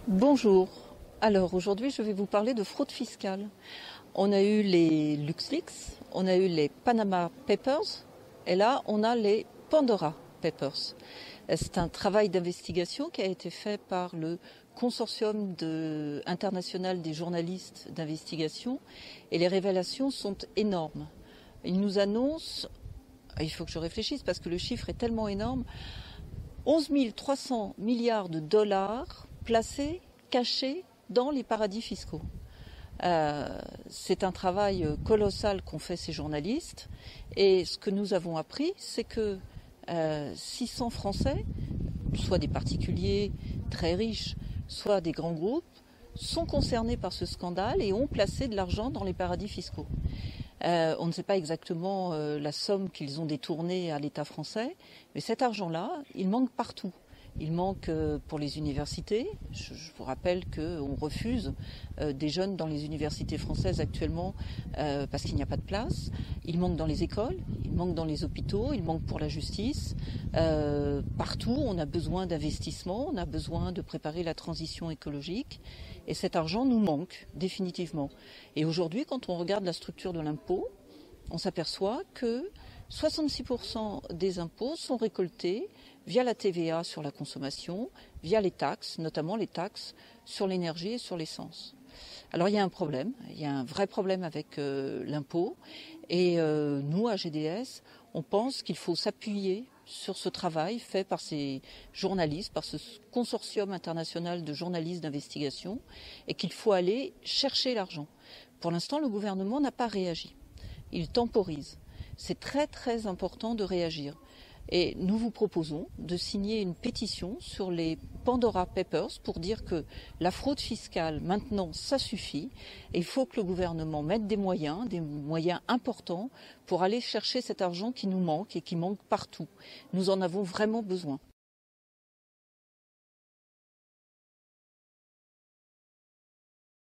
Bonjour. Alors aujourd'hui, je vais vous parler de fraude fiscale. On a eu les LuxLeaks, on a eu les Panama Papers, et là, on a les Pandora Papers. C'est un travail d'investigation qui a été fait par le consortium international des journalistes d'investigation, et les révélations sont énormes. Ils nous annoncent, il faut que je réfléchisse parce que le chiffre est tellement énorme, 11 300 milliards de dollars placés, cachés dans les paradis fiscaux. C'est un travail colossal qu'ont fait ces journalistes. Et ce que nous avons appris, c'est que 600 Français, soit des particuliers très riches, soit des grands groupes, sont concernés par ce scandale et ont placé de l'argent dans les paradis fiscaux. On ne sait pas exactement la somme qu'ils ont détournée à l'État français, mais cet argent-là, il manque partout. Il manque pour les universités. Je vous rappelle qu'on refuse des jeunes dans les universités françaises actuellement parce qu'il n'y a pas de place. Il manque dans les écoles, il manque dans les hôpitaux, il manque pour la justice. Partout, on a besoin d'investissement, on a besoin de préparer la transition écologique. Et cet argent nous manque définitivement. Et aujourd'hui, quand on regarde la structure de l'impôt, on s'aperçoit que 66% des impôts sont récoltés via la TVA sur la consommation, via les taxes, notamment les taxes sur l'énergie et sur l'essence. Alors il y a un problème, il y a un vrai problème avec l'impôt. Et nous, à GDS, on pense qu'il faut s'appuyer sur ce travail fait par ces journalistes, par ce consortium international de journalistes d'investigation, et qu'il faut aller chercher l'argent. Pour l'instant, le gouvernement n'a pas réagi. Il temporise. C'est très très important de réagir. Et nous vous proposons de signer une pétition sur les Pandora Papers pour dire que la fraude fiscale, maintenant, ça suffit. Et il faut que le gouvernement mette des moyens importants pour aller chercher cet argent qui nous manque et qui manque partout. Nous en avons vraiment besoin.